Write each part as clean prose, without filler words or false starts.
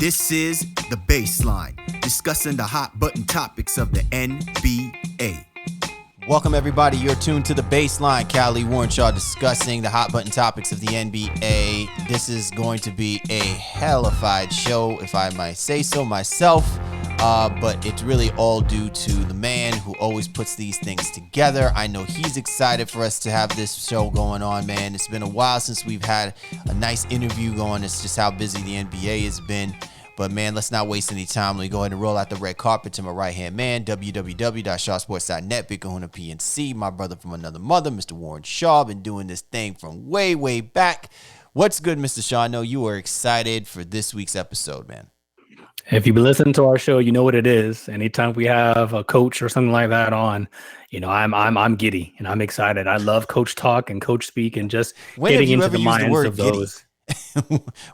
This is The Baseline, discussing the hot button topics of the NBA. Welcome, everybody. You're tuned to The Baseline. Callie Warrenshaw discussing the hot button topics of the NBA. This is going to be a hellified show, if I might say so myself. But it's really all due to the man who always puts these things together. I know he's excited for us to have this show going on, man. It's been a while since we've had a nice interview going. It's just how busy the NBA has been. But, man, let's not waste any time. Let me go ahead and roll out the red carpet to my right-hand man, www.shawsports.net, Big Kahuna PNC, my brother from another mother, Mr. Warren Shaw. Been doing this thing from way, way back. What's good, Mr. Shaw? I know you were excited for this week's episode, man. If you've been listening to our show, you know what it is. Anytime we have a coach or something like that on, you know, I'm giddy and I'm excited. I love coach talk and coach speak and just getting into the minds of those.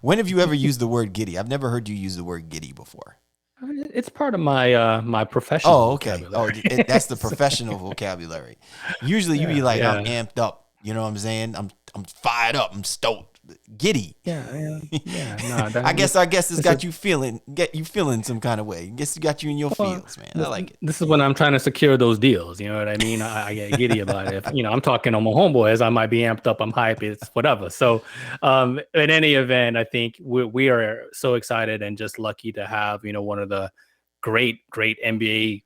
When have you ever used the word giddy? I've never heard you use the word giddy before. It's part of my my professional. Oh, okay. That's the professional vocabulary. Usually you be like, I'm amped up. You know what I'm saying? I'm fired up. I'm stoked. Giddy. Yeah. I guess it's got you feeling some kind of way. I guess it got you in your feels, man. I like it. This is when I'm trying to secure those deals. You know what I mean? I get giddy about it. If, I'm talking on my homeboys, I might be amped up. I'm hype. It's whatever. So, in any event, I think we are so excited and just lucky to have one of the great NBA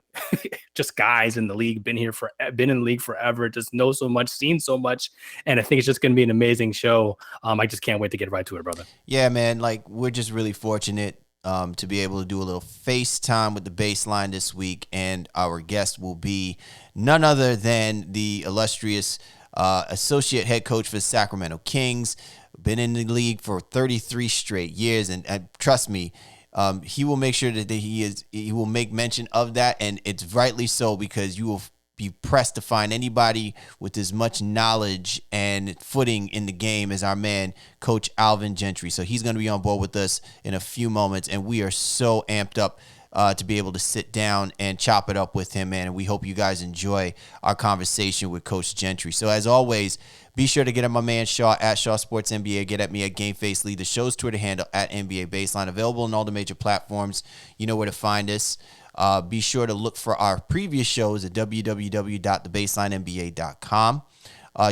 just guys in the league, been in the league forever, just know so much, seen so much, and I think it's just going to be an amazing show. I just can't wait to get right to it, brother. Yeah, man, like we're just really fortunate to be able to do a little FaceTime with the Baseline this week, and our guest will be none other than the illustrious associate head coach for the Sacramento Kings, been in the league for 33 straight years, and trust me, he will make sure that he will make mention of that, and it's rightly so, because you will be pressed to find anybody with as much knowledge and footing in the game as our man, Coach Alvin Gentry. So he's going to be on board with us in a few moments, and we are so amped up to be able to sit down and chop it up with him, man. And we hope you guys enjoy our conversation with Coach Gentry. So as always, be sure to get at my man Shaw at Shaw Sports NBA. Get at me at GameFace Lee, the show's Twitter handle at NBA Baseline. Available on all the major platforms. You know where to find us. Be sure to look for our previous shows at www.thebaselinenba.com.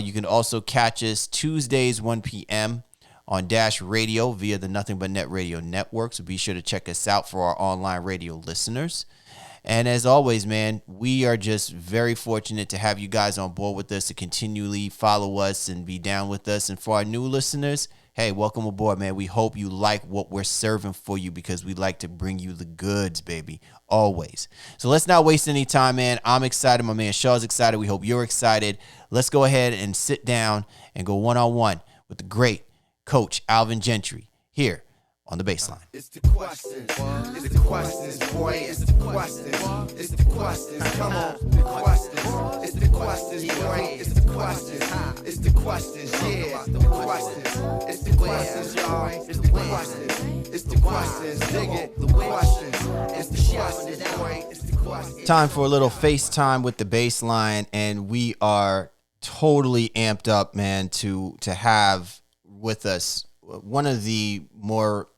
You can also catch us Tuesdays, 1 p.m. on Dash Radio via the Nothing But Net Radio Network. So be sure to check us out for our online radio listeners. And as always, man, we are just very fortunate to have you guys on board with us, to continually follow us and be down with us. And for our new listeners, hey, welcome aboard, man. We hope you like what we're serving for you, because we like to bring you the goods, baby, always. So let's not waste any time, man. I'm excited. My man Shaw's excited. We hope you're excited. Let's go ahead and sit down and go one-on-one with the great Coach Alvin Gentry here on the Baseline. It's the questions. It's the questions, boy. It's the questions. It's the questions. Come on. The questions. It's the questions, boy. It's the questions. It's the questions. Yeah. The questions. It's the questions, y'all. It's the questions. It's the questions. Dig it. The questions. It's the questions, boy. It's the questions. Time for a little FaceTime with the Baseline, and we are totally amped up, man, to have with us one of the more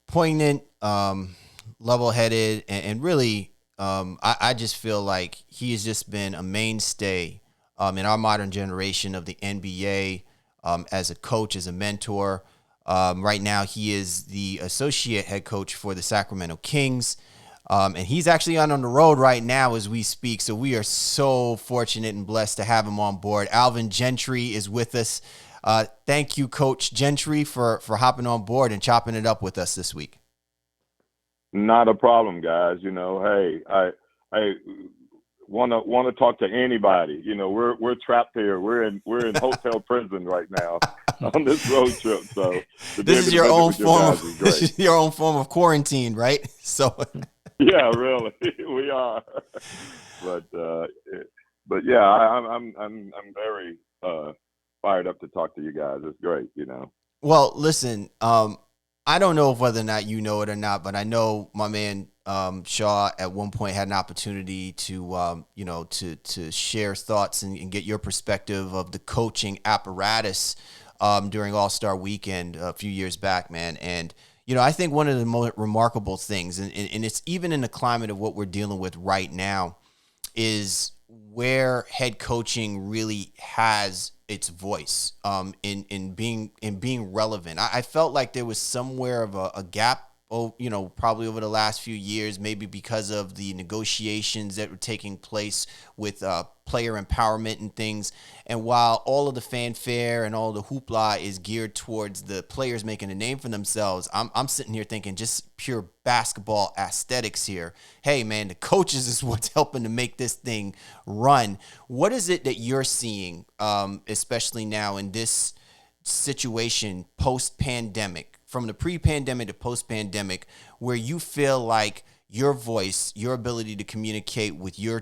poignant, level-headed, and really, I just feel like he has just been a mainstay in our modern generation of the NBA, as a coach, as a mentor. Right now, he is the associate head coach for the Sacramento Kings, and he's actually on the road right now as we speak, so we are so fortunate and blessed to have him on board. Alvin Gentry is with us. Thank you, Coach Gentry, for hopping on board and chopping it up with us this week. Not a problem, guys. Hey, I want to talk to anybody. We're trapped here. We're in hotel prison right now on this road trip. So this is your own form of quarantine, right? So yeah, really, we are. But yeah, I'm very fired up to talk to you guys. It's great, Well, listen, I don't know whether or not you know it or not, but I know my man Shaw at one point had an opportunity to to share thoughts and get your perspective of the coaching apparatus during All-Star Weekend a few years back, man. And I think one of the most remarkable things, and it's even in the climate of what we're dealing with right now, is where head coaching really has its voice in being relevant. I felt like there was somewhere of a gap. Probably over the last few years, maybe because of the negotiations that were taking place with player empowerment and things. And while all of the fanfare and all the hoopla is geared towards the players making a name for themselves, I'm sitting here thinking just pure basketball aesthetics here. Hey, man, the coaches is what's helping to make this thing run. What is it that you're seeing, especially now in this situation post-pandemic, from the pre-pandemic to post-pandemic, where you feel like your voice, your ability to communicate with your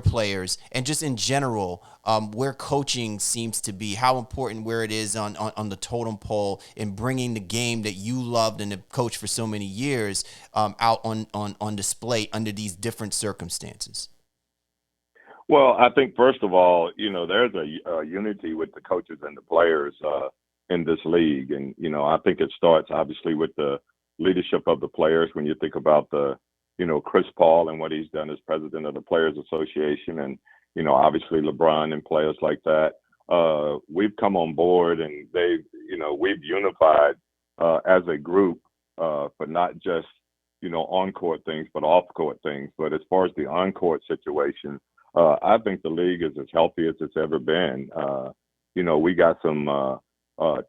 players, and just in general, where coaching seems to be, how important, where it is on the totem pole in bringing the game that you loved and have coached for so many years out on display under these different circumstances? Well, I think first of all, there's a unity with the coaches and the players in this league, and I think it starts obviously with the leadership of the players. When you think about Chris Paul and what he's done as president of the Players Association, and obviously LeBron and players like that, we've come on board, and we've unified as a group for not just on-court things, but off-court things. But as far as the on-court situation, I think the league is as healthy as it's ever been. We got some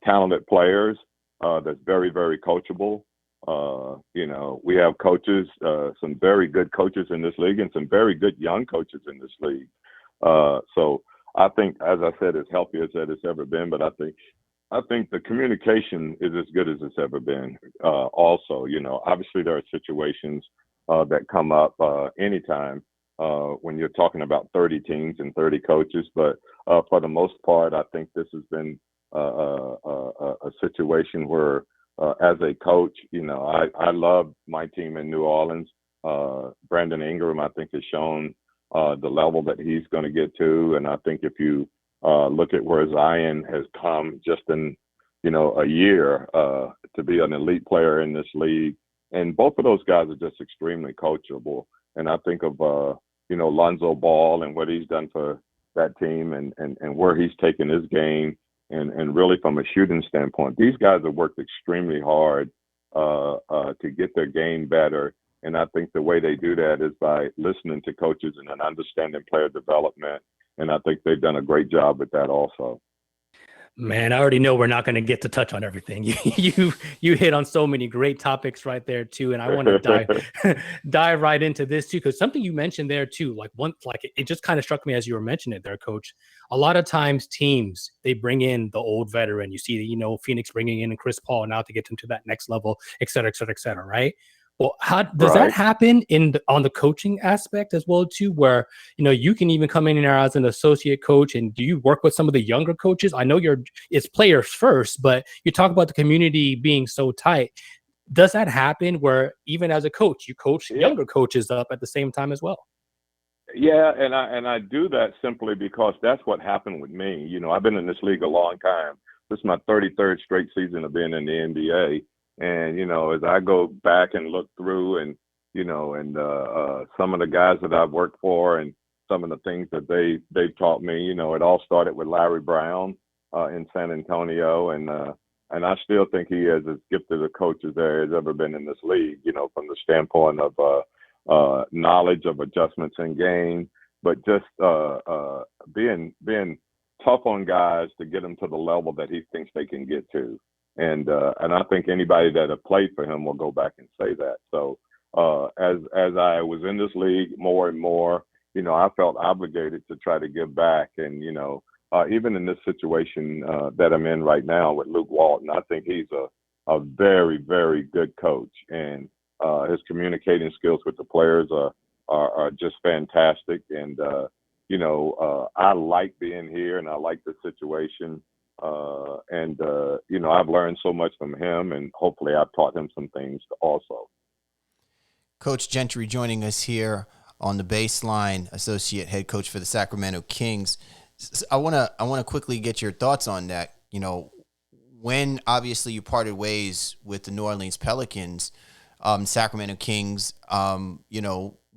talented players that's very, very coachable. We have coaches, some very good coaches in this league, and some very good young coaches in this league. So I think, as I said, as healthy as it's ever been. But I think the communication is as good as it's ever been. Also, obviously there are situations that come up anytime when you're talking about 30 teams and 30 coaches. But for the most part, I think this has been a situation where, as a coach, I love my team in New Orleans. Brandon Ingram, I think, has shown the level that he's going to get to. And I think if you look at where Zion has come just in, a year to be an elite player in this league, and both of those guys are just extremely coachable. And I think of, Lonzo Ball and what he's done for that team, and where he's taken his game. And really from a shooting standpoint, these guys have worked extremely hard to get their game better. And I think the way they do that is by listening to coaches and then understanding player development. And I think they've done a great job with that also. Man, I already know we're not going to get to touch on everything. You hit on so many great topics right there too, and I want to dive right into this too, because something you mentioned there too, it just kind of struck me as you were mentioning it there, Coach. A lot of times teams, they bring in the old veteran. You see, Phoenix bringing in Chris Paul now to get them to that next level, et cetera, et cetera, et cetera, right? Well, how does that happen on the coaching aspect as well too, where you can even come in there as an associate coach, and do you work with some of the younger coaches? I know it's players first, but you talk about the community being so tight. Does that happen where even as a coach, you coach younger coaches up at the same time as well? Yeah, and I do that simply because that's what happened with me. I've been in this league a long time. This is my 33rd straight season of being in the NBA. And, as I go back and look through and some of the guys that I've worked for and some of the things that they've taught me, it all started with Larry Brown in San Antonio. And I still think he is as gifted a coach as there has ever been in this league, from the standpoint of knowledge of adjustments in game, but just being tough on guys to get them to the level that he thinks they can get to. And I think anybody that have played for him will go back and say that. So as I was in this league more and more, I felt obligated to try to give back. And, even in this situation that I'm in right now with Luke Walton, I think he's a very, very good coach. And his communicating skills with the players are just fantastic. And, I like being here and I like the situation. I've learned so much from him, and hopefully I've taught him some things also. Coach Gentry joining us here on the Baseline, associate head coach for the Sacramento Kings. I want to quickly get your thoughts on that. when obviously you parted ways with the New Orleans Pelicans, Sacramento Kings,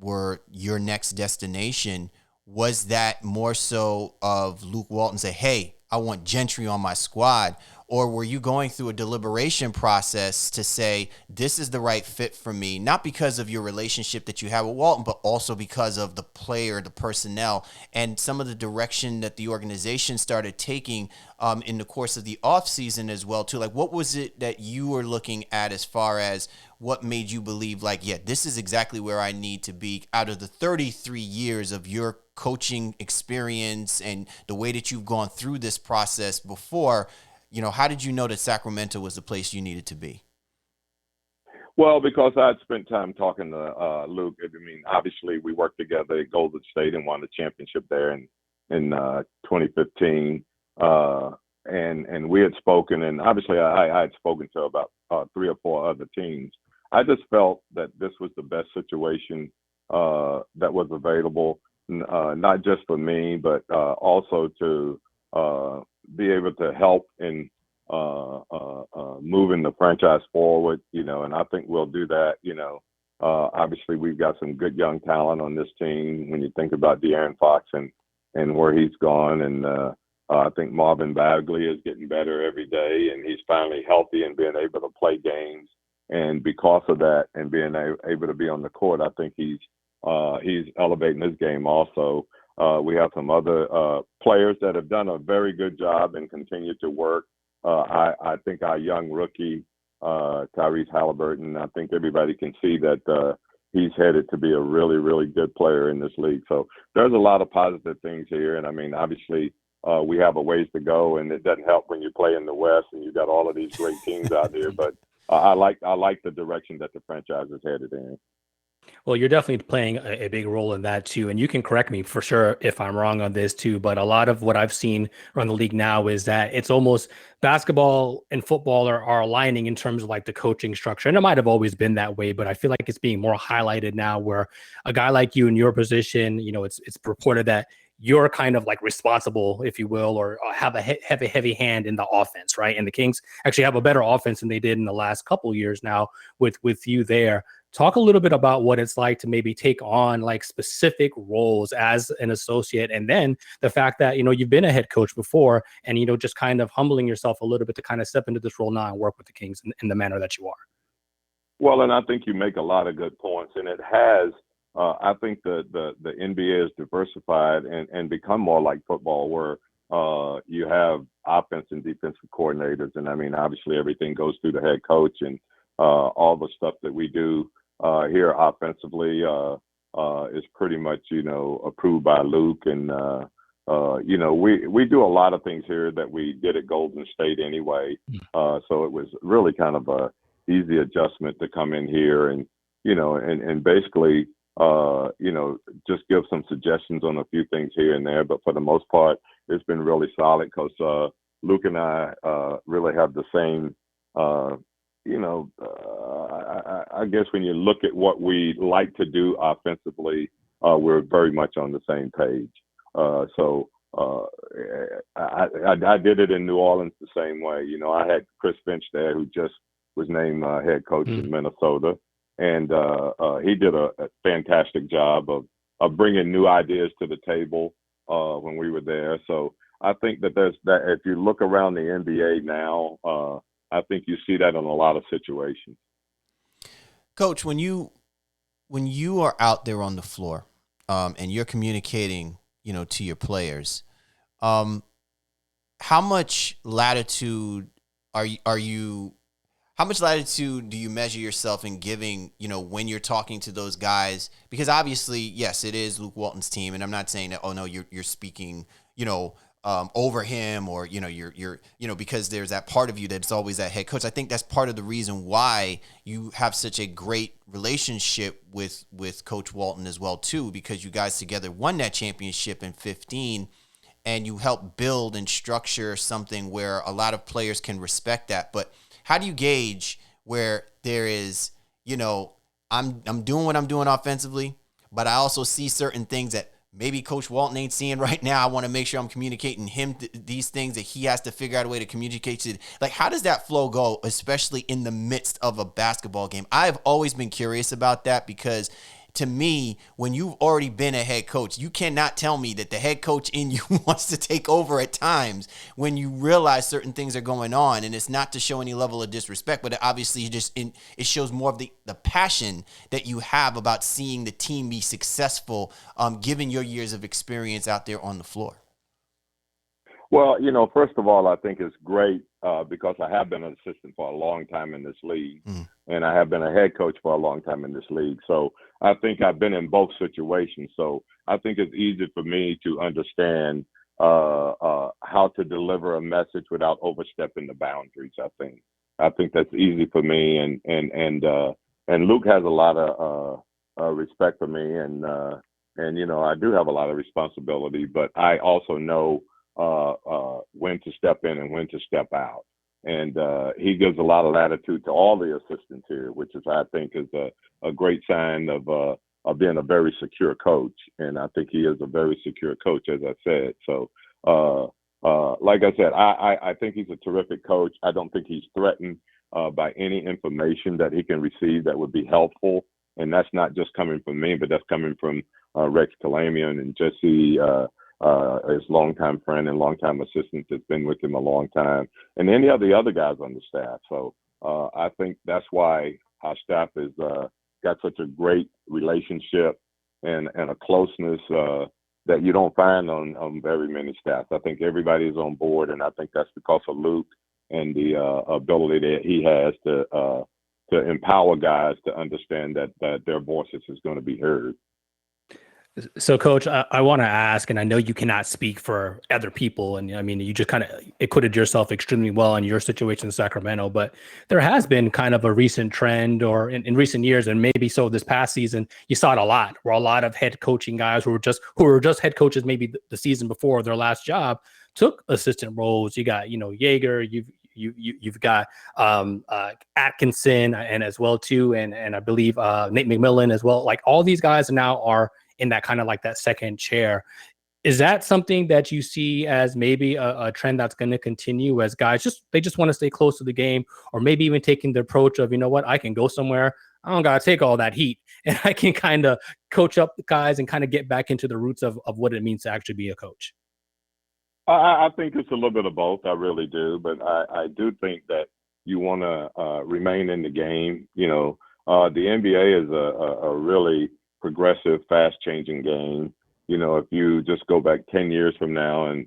were your next destination. Was that more so of Luke Walton say, hey, I want Gentry on my squad? Or were you going through a deliberation process to say, this is the right fit for me, not because of your relationship that you have with Walton, but also because of the player, the personnel, and some of the direction that the organization started taking in the course of the offseason as well, too? Like, what was it that you were looking at as far as what made you believe, like, yeah, this is exactly where I need to be out of the 33 years of your coaching experience and the way that you've gone through this process before? How did you know that Sacramento was the place you needed to be? Well, because I had spent time talking to Luke. I mean, obviously we worked together at Golden State and won the championship there in 2015. And we had spoken, and obviously I had spoken to about 3 or 4 other teams. I just felt that this was the best situation that was available, not just for me, but also to be able to help in moving the franchise forward, and I think we'll do that. Obviously we've got some good young talent on this team when you think about De'Aaron Fox and where he's gone. And I think Marvin Bagley is getting better every day, and he's finally healthy and being able to play games. And because of that and being able to be on the court, I think he's elevating his game also. We have some other players that have done a very good job and continue to work. I think our young rookie, Tyrese Halliburton, I think everybody can see that he's headed to be a really, really good player in this league. So there's a lot of positive things here. And, I mean, obviously we have a ways to go, and it doesn't help when you play in the West and you've got all of these great teams out there. But I like the direction that the franchise is headed in. Well, you're definitely playing a big role in that too. And you can correct me for sure if I'm wrong on this too. But a lot of what I've seen around the league now is that it's almost basketball and football are aligning in terms of like the coaching structure. And it might have always been that way, but I feel like it's being more highlighted now, where a guy like you in your position, it's reported that you're kind of like responsible, if you will, or have a heavy hand in the offense, right? And the Kings actually have a better offense than they did in the last couple of years now with you there. Talk a little bit about what it's like to maybe take on like specific roles as an associate, and then the fact that, you've been a head coach before, and, just kind of humbling yourself a little bit to kind of step into this role now and work with the Kings in the manner that you are. Well, and I think you make a lot of good points, and it has, I think the NBA is diversified and become more like football, where you have offense and defensive coordinators. And I mean, obviously everything goes through the head coach, and all the stuff that we do here offensively is pretty much, approved by Luke. And, we do a lot of things here that we did at Golden State anyway. So it was really kind of a easy adjustment to come in here and, and basically, just give some suggestions on a few things here and there. But for the most part, it's been really solid because Luke and I really have the same, I guess when you look at what we like to do offensively, we're very much on the same page. So I did it in New Orleans the same way. I had Chris Finch there, who just was named head coach in Minnesota. And he did a fantastic job of bringing new ideas to the table when we were there. So I think that if you look around the NBA now, I think you see that in a lot of situations. Coach, when you are out there on the floor and you're communicating, to your players, how much latitude how much latitude do you measure yourself in giving, when you're talking to those guys? Because obviously, yes, it is Luke Walton's team, and I'm not saying that, oh no, you're speaking, over him, or you're because there's that part of you that's always that head coach. I think that's part of the reason why you have such a great relationship with Coach Walton as well too, because you guys together won that championship in 2015, and you helped build and structure something where a lot of players can respect that. But how do you gauge where there is, I'm doing what I'm doing offensively, but I also see certain things that maybe Coach Walton ain't seeing right now. I want to make sure I'm communicating him these things that he has to figure out a way to communicate to. Like, how does that flow go, especially in the midst of a basketball game? I've always been curious about that because to me, when you've already been a head coach, you cannot tell me that the head coach in you wants to take over at times when you realize certain things are going on. And it's not to show any level of disrespect, but it obviously it shows more of the passion that you have about seeing the team be successful, given your years of experience out there on the floor. Well, first of all, I think it's great because I have been an assistant for a long time in this league, and I have been a head coach for a long time in this league. So I think I've been in both situations. So I think it's easy for me to understand how to deliver a message without overstepping the boundaries. I think that's easy for me, and Luke has a lot of respect for me, and I do have a lot of responsibility, but I also know when to step in and when to step out. And he gives a lot of latitude to all the assistants here, which is, I think, is a great sign of being a very secure coach. And I think he is a very secure coach, as I said. So, like I said, I think he's a terrific coach. I don't think he's threatened by any information that he can receive that would be helpful. And that's not just coming from me, but that's coming from Rex Kalamian and Jesse, his longtime friend and longtime assistant that's been with him a long time, and any of the other guys on the staff. So I think that's why our staff has got such a great relationship and a closeness that you don't find on very many staffs. I think everybody is on board, and I think that's because of Luke and the ability that he has to empower guys to understand that their voices is going to be heard. So, Coach, I want to ask, and I know you cannot speak for other people, and I mean, you just kind of acquitted yourself extremely well in your situation in Sacramento, but there has been kind of a recent trend, or in recent years, and maybe so this past season, you saw it a lot, where a lot of head coaching guys who were just head coaches maybe the season before their last job took assistant roles. You got, Yeager, you've got Atkinson, and as well too, and I believe Nate McMillan as well. Like, all these guys now are in that kind of like that second chair. Is that something that you see as maybe a trend that's going to continue as guys they just want to stay close to the game, or maybe even taking the approach of, I can go somewhere, I don't got to take all that heat, and I can kind of coach up the guys and kind of get back into the roots of what it means to actually be a coach? I think it's a little bit of both. I really do. But I do think that you want to remain in the game. The NBA is a really progressive, fast-changing game. If you just go back 10 years from now and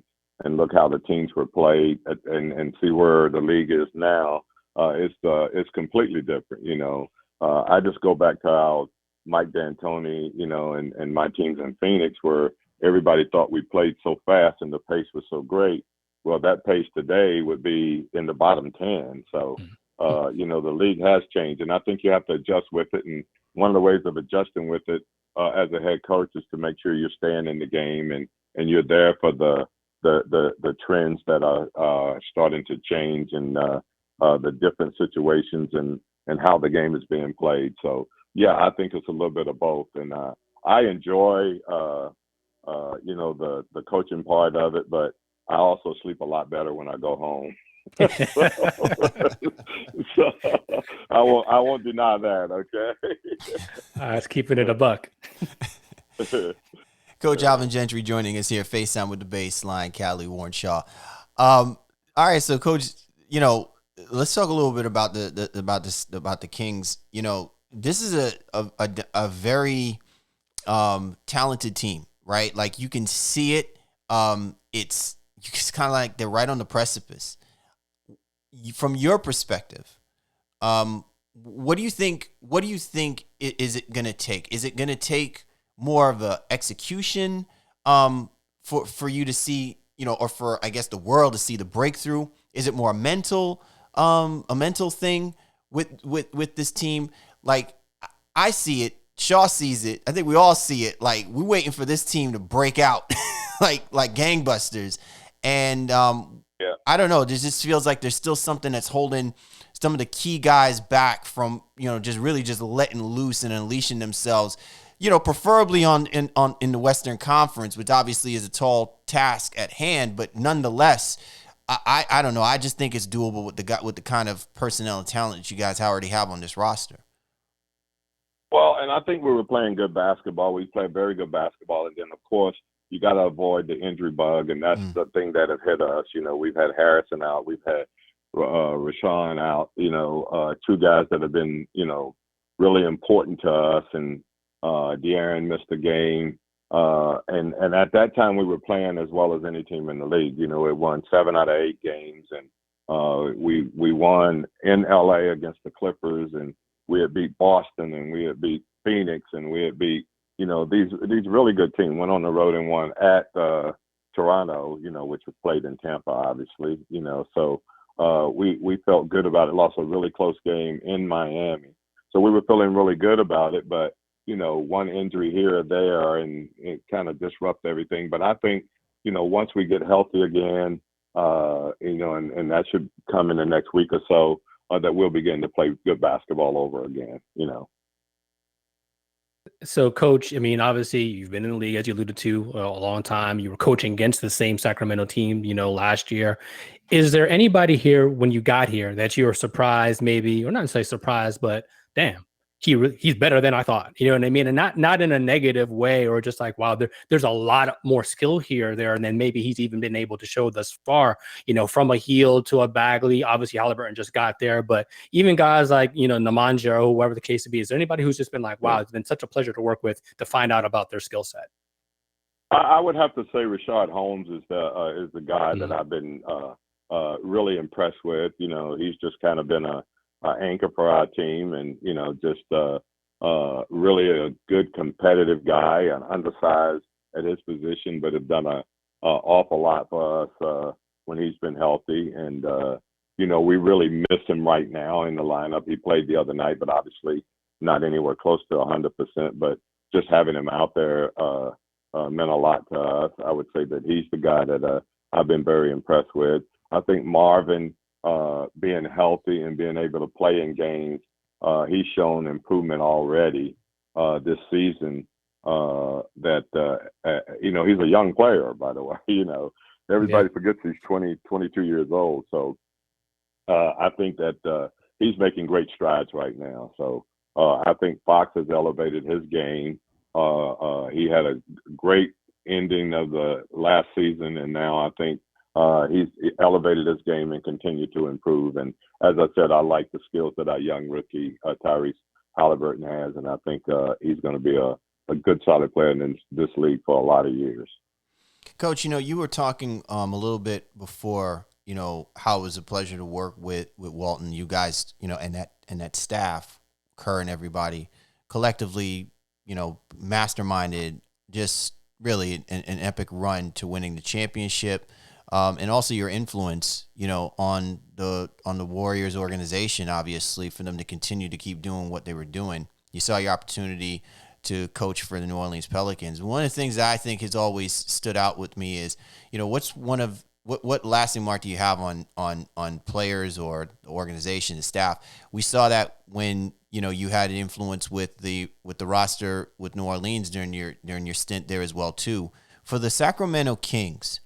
look how the teams were played and see where the league is now, it's completely different. I just go back to how Mike D'Antoni, and my teams in Phoenix, where everybody thought we played so fast and the pace was so great. Well, that pace today would be in the bottom 10. So, the league has changed, and I think you have to adjust with it. And one of the ways of adjusting with it as a head coach is to make sure you're staying in the game and you're there for the trends that are starting to change and the different situations and how the game is being played. So, yeah, I think it's a little bit of both. And I enjoy, the coaching part of it, but I also sleep a lot better when I go home. so I won't deny that. Okay. It's keeping it a buck. Coach Alvin Gentry joining us here, FaceTime with the Baseline, Callie Warren-Shaw. All right, so Coach, let's talk a little bit about the Kings. This is a very talented team, right? Like, you can see it. It's kind of like they're right on the precipice. From your perspective, what do you think? What do you think is it going to take? Is it going to take more of a execution for you to see, or for, I guess, the world to see the breakthrough? Is it more a mental thing with this team? Like, I see it, Shaw sees it. I think we all see it. Like, we're waiting for this team to break out like gangbusters. And I don't know. It just feels like there's still something that's holding some of the key guys back from, just really just letting loose and unleashing themselves, preferably in the Western Conference, which obviously is a tall task at hand, but nonetheless, I don't know. I just think it's doable with the kind of personnel and talent that you guys already have on this roster. Well, and I think we were playing good basketball. We played very good basketball, and then of course you got to avoid the injury bug, and that's the thing that has hit us. We've had Harrison out, we've had Rashawn out. Two guys that have been really important to us, and De'Aaron missed a game. And at that time we were playing as well as any team in the league. It won 7 out of 8 games, and we won in LA against the Clippers, and we had beat Boston, and we had beat Phoenix, and we had beat these really good teams. Went on the road and won at Toronto, which was played in Tampa, obviously. So we felt good about it. Lost a really close game in Miami, so we were feeling really good about it, but one injury here or there, and it kind of disrupted everything. But I think, once we get healthy again, and that should come in the next week or so, that we'll begin to play good basketball over again, So, Coach, I mean, obviously, you've been in the league, as you alluded to, a long time. You were coaching against the same Sacramento team, last year. Is there anybody here when you got here that you were surprised, maybe, or not necessarily surprised, but damn, he's better than I thought. You know what I mean? And not in a negative way, or just like, wow, there's a lot more skill here there. And then maybe he's even been able to show thus far, from a Heel to a Bagley. Obviously, Halliburton just got there, but even guys like, Nemanja or whoever the case may be, is there anybody who's just been like, wow, it's been such a pleasure to work with, to find out about their skill set? I would have to say Rashad Holmes is the guy that I've been really impressed with. He's just kind of been a anchor for our team, and just really a good competitive guy, and undersized at his position, but have done an awful lot for us when he's been healthy. And we really miss him right now in the lineup. He played the other night, but obviously not anywhere close to 100%. But just having him out there meant a lot to us. I would say that he's the guy that I've been very impressed with. I think Marvin, being healthy and being able to play in games, he's shown improvement already this season. He's a young player, by the way. Everybody forgets he's 22 years old. So I think that he's making great strides right now. So I think Fox has elevated his game. He had a great ending of the last season, and now I think he's elevated his game and continued to improve. And as I said, I like the skills that our young rookie, Tyrese Halliburton, has. And I think he's going to be a good, solid player in this league for a lot of years. Coach, you were talking a little bit before, how it was a pleasure to work with Walton. You guys, and that staff, Kerr and everybody, collectively, masterminded just really an epic run to winning the championship. And also your influence, on the Warriors organization, obviously, for them to continue to keep doing what they were doing. You saw your opportunity to coach for the New Orleans Pelicans. One of the things that I think has always stood out with me is, what lasting mark do you have on players or the organization, the staff? We saw that when you had an influence with the roster with New Orleans during your stint there as well too. For the Sacramento Kings,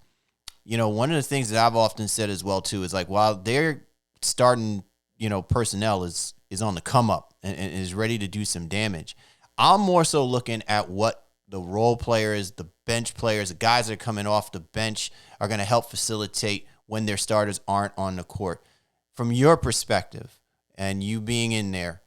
one of the things that I've often said as well too is, like, while they're starting, personnel is on the come up and is ready to do some damage, I'm more so looking at what the role players, the bench players, the guys that are coming off the bench are going to help facilitate when their starters aren't on the court. From your perspective, and you being in there,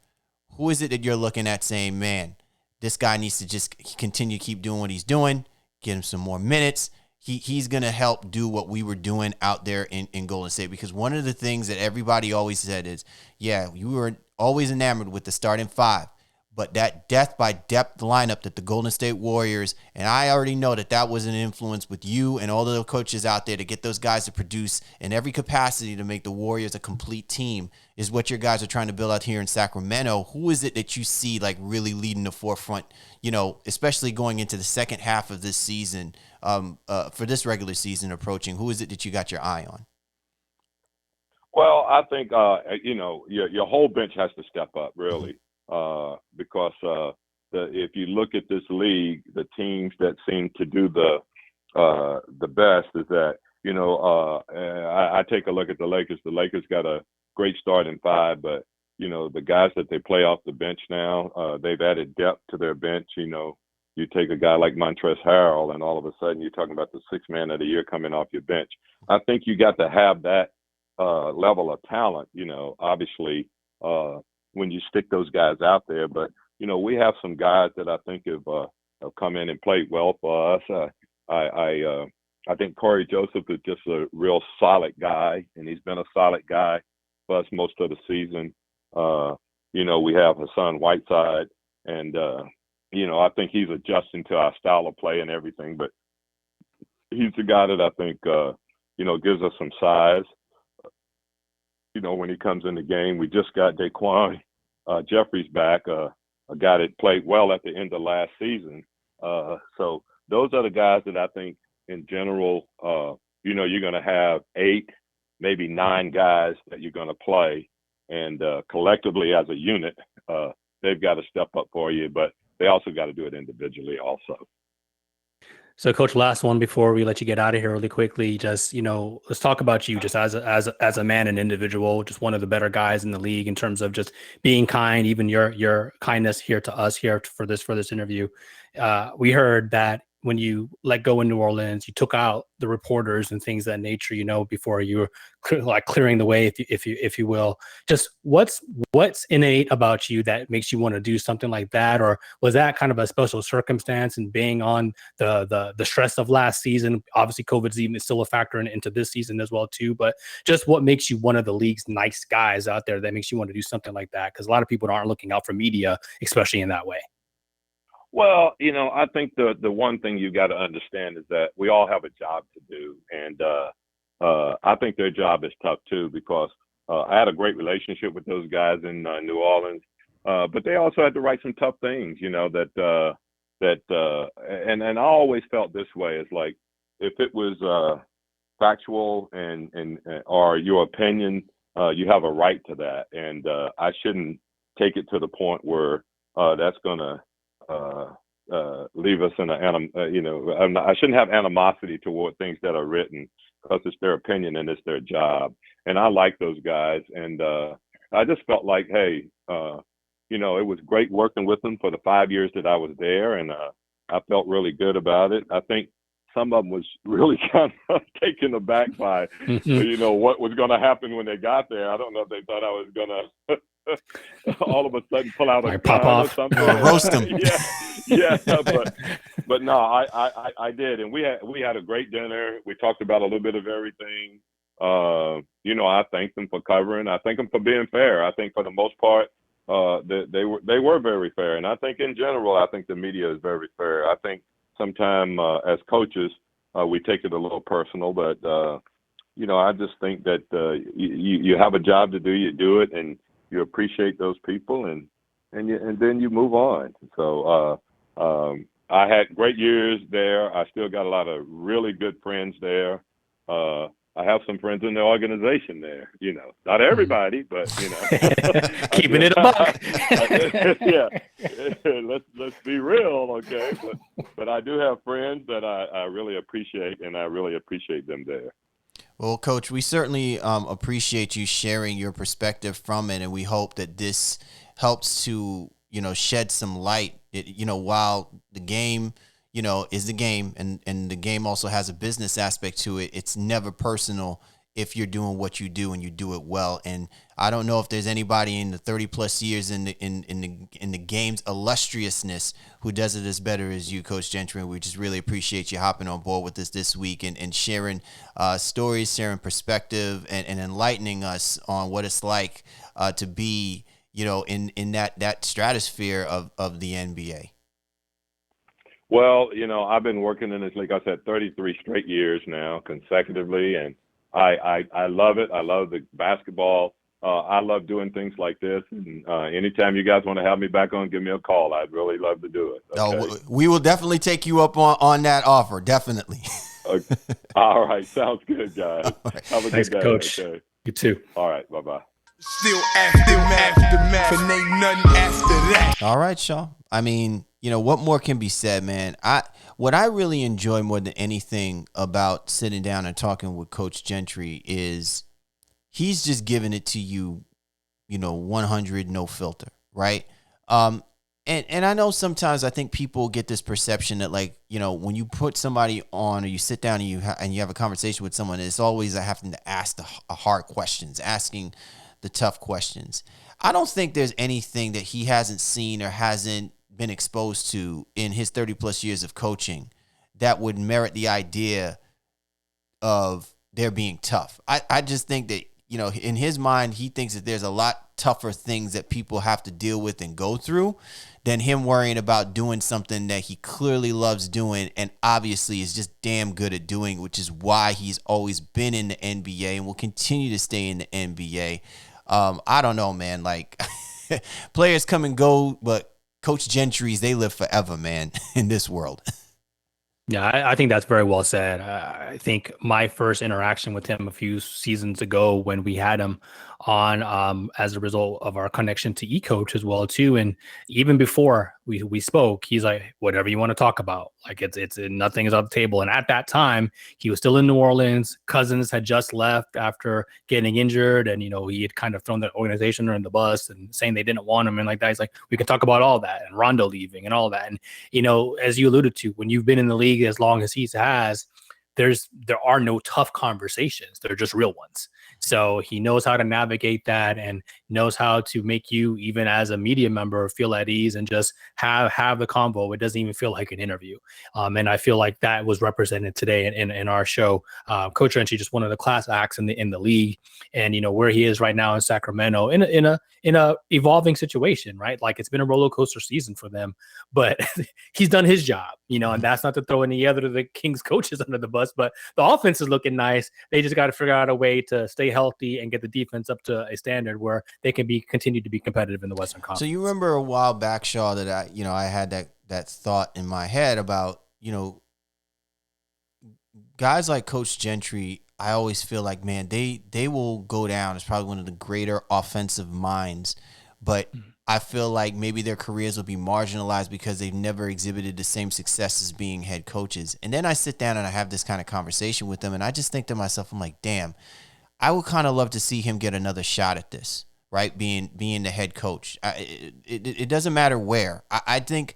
who is it that you're looking at saying, man, this guy needs to just continue to keep doing what he's doing, get him some more minutes. He's going to help do what we were doing out there in Golden State. Because one of the things that everybody always said is, yeah, you were always enamored with the starting five. But that death by depth lineup that the Golden State Warriors, and I already know that was an influence with you and all the coaches out there to get those guys to produce in every capacity to make the Warriors a complete team, is what your guys are trying to build out here in Sacramento. Who is it that you see like really leading the forefront, especially going into the second half of this season, for this regular season approaching? Who is it that you got your eye on? Well, I think, your whole bench has to step up, really. Because if you look at this league, the teams that seem to do the best is that, I take a look at the Lakers. The Lakers got a great start in 5, but, the guys that they play off the bench now, they've added depth to their bench. You take a guy like Montrezl Harrell, and all of a sudden you're talking about the 6th man of the year coming off your bench. I think you got to have that level of talent, obviously, when you stick those guys out there. But, we have some guys that I think have come in and played well for us. I think Corey Joseph is just a real solid guy, and he's been a solid guy for us most of the season. We have Hassan Whiteside, and, I think he's adjusting to our style of play and everything, but he's the guy that I think, gives us some size. When he comes in the game, we just got Daquan Jeffries back, a guy that played well at the end of last season. So those are the guys that I think in general, you're going to have 8, maybe 9 guys that you're going to play. And collectively as a unit, they've got to step up for you, but they also got to do it individually also. So, Coach, last one before we let you get out of here really quickly. Just, let's talk about you just as a man and individual, just one of the better guys in the league in terms of just being kind, even your kindness here to us here for this interview. We heard that when you let go in New Orleans, you took out the reporters and things of that nature, before you were clearing the way, if you will. Just what's innate about you that makes you want to do something like that? Or was that kind of a special circumstance and being on the stress of last season? Obviously, COVID's even still a factor into this season as well, too. But just what makes you one of the league's nice guys out there that makes you want to do something like that? Because a lot of people aren't looking out for media, especially in that way. Well, I think the one thing you got to understand is that we all have a job to do. And I think their job is tough, too, because I had a great relationship with those guys in New Orleans. But they also had to write some tough things, and I always felt this way. It's like if it was factual and or your opinion, you have a right to that. And I shouldn't take it to the point where that's going to leave us in I shouldn't have animosity toward things that are written because it's their opinion and it's their job. And I like those guys. And I just felt like, hey, it was great working with them for the 5 years that I was there. And I felt really good about it. I think some of them was really kind of taken aback by, what was going to happen when they got there. I don't know if they thought I was going to all of a sudden pull out a pop gun off or something. Or roast them. yeah, but no, I did, and we had a great dinner. We talked about a little bit of everything. I thank them for covering. I thank them for being fair. I think for the most part, they were very fair, and I think in general, I think the media is very fair. I think sometimes as coaches, we take it a little personal, but I just think that you have a job to do, you do it, and you appreciate those people, and then you move on. So I had great years there. I still got a lot of really good friends there. I have some friends in the organization there. Not everybody, but keeping it a buck. Yeah, let's be real, okay? But I do have friends that I really appreciate, and I really appreciate them there. Well, Coach, we certainly appreciate you sharing your perspective from it, and we hope that this helps to, shed some light. While the game, is the game, and the game also has a business aspect to it. It's never personal if you're doing what you do and you do it well. And I don't know if there's anybody in the 30 plus years in the game's illustriousness who does it as better as you, Coach Gentry. And we just really appreciate you hopping on board with us this week and sharing stories, sharing perspective, and enlightening us on what it's like to be, in that stratosphere of the NBA. Well, I've been working in this league, I said, 33 straight years now consecutively, and I love it. I love the basketball. I love doing things like this. And anytime you guys want to have me back on, give me a call. I'd really love to do it. Okay? We will definitely take you up on that offer. Definitely. Okay. All right. Sounds good, guys. Right. Have a Thanks, good day. Coach. Okay. You too. All right. Bye-bye. Still aftermath, but ain't nothing after that. All right, Shaw. I mean, what more can be said, man? What I really enjoy more than anything about sitting down and talking with Coach Gentry is he's just giving it to you, 100, no filter, right? And I know sometimes I think people get this perception that, like, when you put somebody on or you sit down and you have a conversation with someone, it's always having to ask the hard questions, asking the tough questions. I don't think there's anything that he hasn't seen or hasn't been exposed to in his 30 plus years of coaching that would merit the idea of there being tough. I just think that, in his mind, he thinks that there's a lot tougher things that people have to deal with and go through than him worrying about doing something that he clearly loves doing and obviously is just damn good at doing, which is why he's always been in the NBA and will continue to stay in the NBA. I don't know, man. Like, players come and go, but Coach Gentry's, they live forever, man, in this world. Yeah, I think that's very well said. I think my first interaction with him a few seasons ago when we had him on as a result of our connection to eCoach as well too, and even before we spoke, he's like, whatever you want to talk about, like it's nothing is on the table. And at that time, he was still in New Orleans. Cousins had just left after getting injured, and he had kind of thrown the organization under the bus and saying they didn't want him and like that. He's like, we can talk about all that, and Rondo leaving and all that. And as you alluded to, when you've been in the league as long as he has, there are no tough conversations. They're just real ones. So he knows how to navigate that and knows how to make you, even as a media member, feel at ease and just have the convo. It doesn't even feel like an interview. And I feel like that was represented today in our show. Coach Gentry, just one of the class acts in the league, and where he is right now in Sacramento in a evolving situation, right? Like, it's been a roller coaster season for them, but he's done his job, and that's not to throw any other of the Kings coaches under the bus, but the offense is looking nice. They just got to figure out a way to stay healthy and get the defense up to a standard where they can continue to be competitive in the Western Conference. So you remember a while back, Shaw, that I had that thought in my head about, guys like Coach Gentry. I always feel like, man, they will go down as probably one of the greater offensive minds, but I feel like maybe their careers will be marginalized because they've never exhibited the same success as being head coaches. And then I sit down and I have this kind of conversation with them, and I just think to myself, I'm like, damn, I would kind of love to see him get another shot at this, right? Being the head coach. It doesn't matter where. I think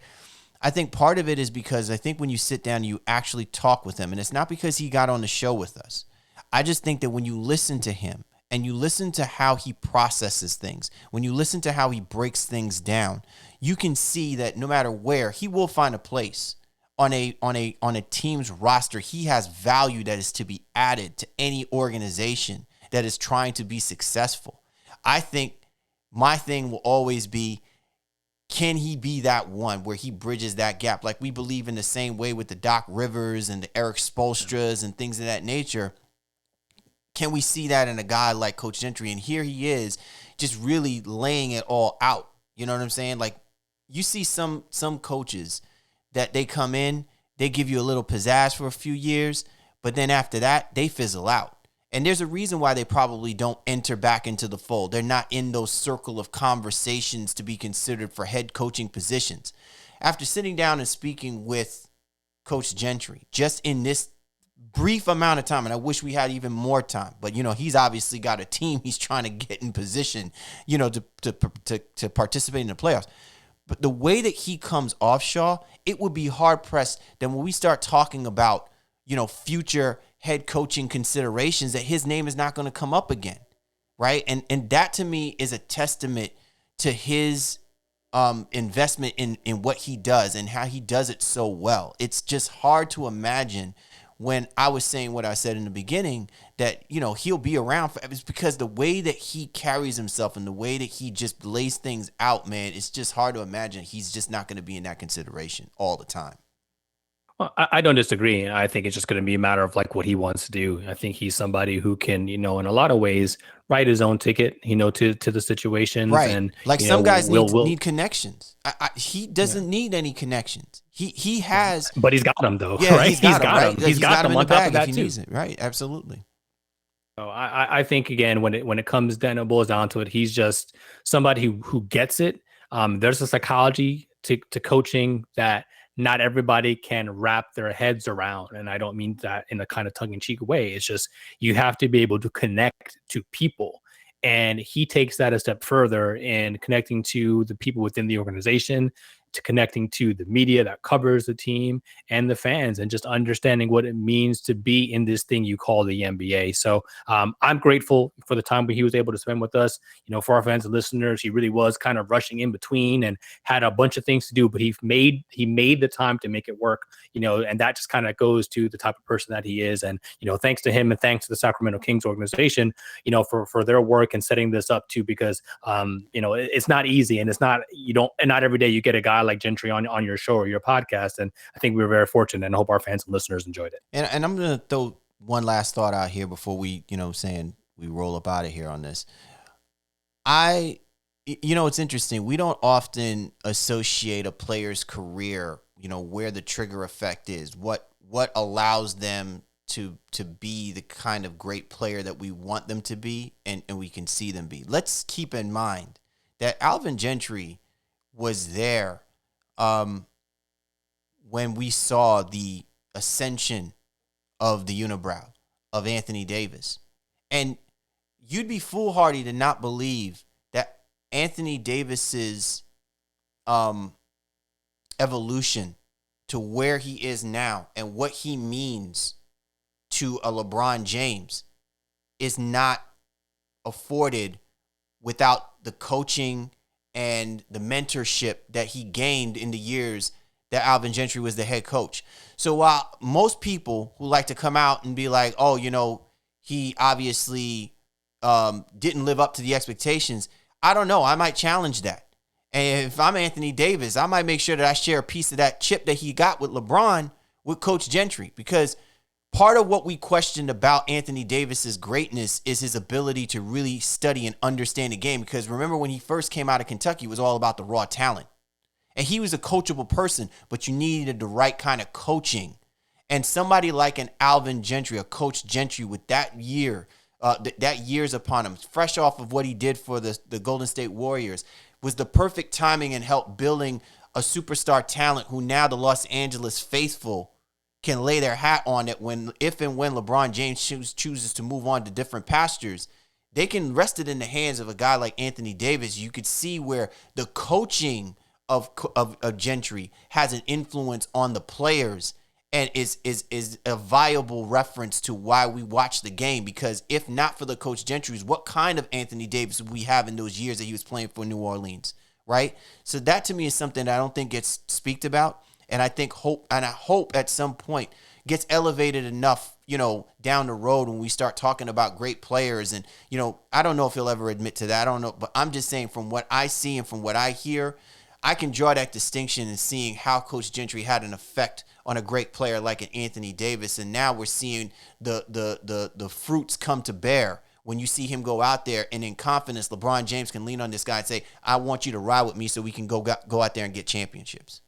part of it is because I think when you sit down, you actually talk with him, and it's not because he got on the show with us. I just think that when you listen to him and you listen to how he processes things, when you listen to how he breaks things down, you can see that no matter where, he will find a place on a team's roster. He has value that is to be added to any organization that is trying to be successful. I think my thing will always be, can he be that one where he bridges that gap? Like we believe in the same way with the Doc Rivers and the Eric Spoelstras and things of that nature. Can we see that in a guy like Coach Gentry? And here he is just really laying it all out. You know what I'm saying? Like, you see some coaches that they come in, they give you a little pizzazz for a few years, but then after that, they fizzle out. And there's a reason why they probably don't enter back into the fold. They're not in those circle of conversations to be considered for head coaching positions. After sitting down and speaking with Coach Gentry, just in this brief amount of time, and I wish we had even more time, but he's obviously got a team he's trying to get in position, to participate in the playoffs. But the way that he comes off, Shaw, it would be hard pressed that when we start talking about, future head coaching considerations, that his name is not going to come up again, right? And that to me is a testament to his investment in what he does and how he does it so well. It's just hard to imagine when I was saying what I said in the beginning that, he'll be around forever. It's because the way that he carries himself and the way that he just lays things out, man, it's just hard to imagine he's just not going to be in that consideration all the time. Well, I don't disagree. I think it's just going to be a matter of like what he wants to do. I think he's somebody who can, in a lot of ways, write his own ticket, to the situations. Right. And like some guys need connections. He doesn't need any connections. He has, but he's got them though. Yeah, right? He's got them. He's got them on top of that he too. needs it. Right. Absolutely. So I think again, when it comes down, it boils down to it, he's just somebody who gets it. There's a psychology to coaching that not everybody can wrap their heads around. And I don't mean that in a kind of tongue-in-cheek way. It's just you have to be able to connect to people. And he takes that a step further in connecting to the people within the organization, to connecting to the media that covers the team and the fans, and just understanding what it means to be in this thing you call the NBA. So I'm grateful for the time he was able to spend with us. For our fans and listeners, he really was kind of rushing in between and had a bunch of things to do, but he made the time to make it work. And that just kind of goes to the type of person that he is. And thanks to him and thanks to the Sacramento Kings organization, for their work and setting this up too, because it's not easy, and it's not and not every day you get a guy like Gentry on your show or your podcast. And I think we were very fortunate, and I hope our fans and listeners enjoyed it. And I'm going to throw one last thought out here before we, saying we roll up out of here on this. It's interesting. We don't often associate a player's career, where the trigger effect is, what allows them to be the kind of great player that we want them to be and we can see them be. Let's keep in mind that Alvin Gentry was there when we saw the ascension of the unibrow of Anthony Davis. And you'd be foolhardy to not believe that Anthony Davis's evolution to where he is now and what he means to a LeBron James is not afforded without the coaching and the mentorship that he gained in the years that Alvin Gentry was the head coach. So while most people who like to come out and be like, oh, he obviously didn't live up to the expectations, I don't know. I might challenge that. And if I'm Anthony Davis, I might make sure that I share a piece of that chip that he got with LeBron with Coach Gentry, because part of what we questioned about Anthony Davis's greatness is his ability to really study and understand the game. Because remember, when he first came out of Kentucky, it was all about the raw talent. And he was a coachable person, but you needed the right kind of coaching. And somebody like an Alvin Gentry, a Coach Gentry with that years upon him, fresh off of what he did for the Golden State Warriors, was the perfect timing and help building a superstar talent who now the Los Angeles faithful can lay their hat on it if and when LeBron James chooses to move on to different pastures. They can rest it in the hands of a guy like Anthony Davis. You could see where the coaching of Gentry has an influence on the players and is a viable reference to why we watch the game. Because if not for the Coach Gentry's, what kind of Anthony Davis would we have in those years that he was playing for New Orleans, right? So that to me is something that I don't think gets speaked about. And I hope at some point gets elevated enough, down the road when we start talking about great players. And, I don't know if he'll ever admit to that. I don't know. But I'm just saying, from what I see and from what I hear, I can draw that distinction in seeing how Coach Gentry had an effect on a great player like an Anthony Davis. And now we're seeing the fruits come to bear when you see him go out there and in confidence, LeBron James can lean on this guy and say, I want you to ride with me so we can go out there and get championships.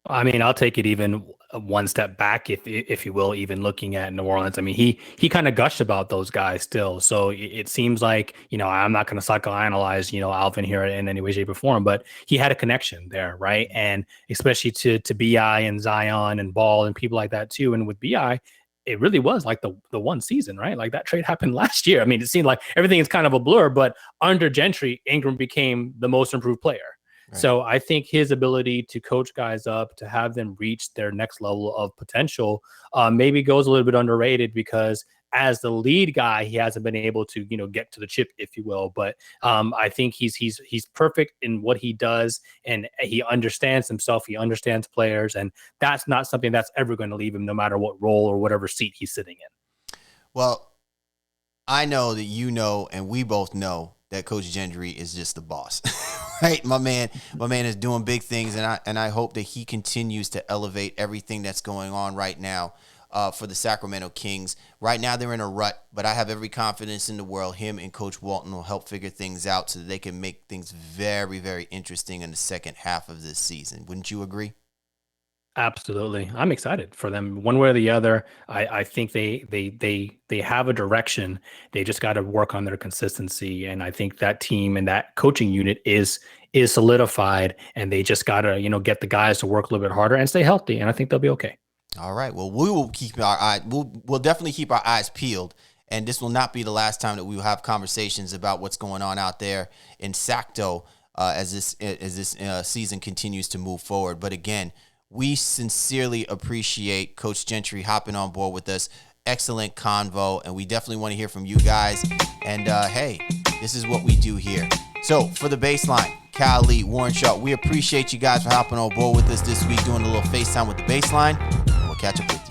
I mean, I'll take it even one step back, if you will, even looking at New Orleans. I mean, he kind of gushed about those guys still. So it seems like, I'm not going to psychoanalyze, Alvin here in any way, shape, or form, but he had a connection there, right? And especially to BI and Zion and Ball and people like that too. And with BI, it really was like the one season, right? Like that trade happened last year. I mean, it seemed like everything is kind of a blur, but under Gentry, Ingram became the most improved player. Right. So I think his ability to coach guys up, to have them reach their next level of potential, maybe goes a little bit underrated, because as the lead guy, he hasn't been able to, get to the chip, if you will. But I think he's perfect in what he does, and he understands himself. He understands players, and that's not something that's ever going to leave him, no matter what role or whatever seat he's sitting in. Well, I know that and we both know that Coach Gentry is just the boss, right? My man is doing big things, and I hope that he continues to elevate everything that's going on right now for the Sacramento Kings. Right now they're in a rut, but I have every confidence in the world him and Coach Walton will help figure things out so that they can make things very, very interesting in the second half of this season. Wouldn't you agree? Absolutely. I'm excited for them one way or the other. I think they have a direction. They just got to work on their consistency. And I think that team and that coaching unit is solidified, and they just got to, get the guys to work a little bit harder and stay healthy. And I think they'll be okay. All right. Well, we will keep our eye. We'll definitely keep our eyes peeled. And this will not be the last time that we will have conversations about what's going on out there in Sacto as this season continues to move forward. But again, we sincerely appreciate Coach Gentry hopping on board with us. Excellent convo, and we definitely want to hear from you guys. And hey, this is what we do here. So for the Baseline, Cal Lee, Warren Sharp, we appreciate you guys for hopping on board with us this week, doing a little FaceTime with the Baseline. We'll catch up with you.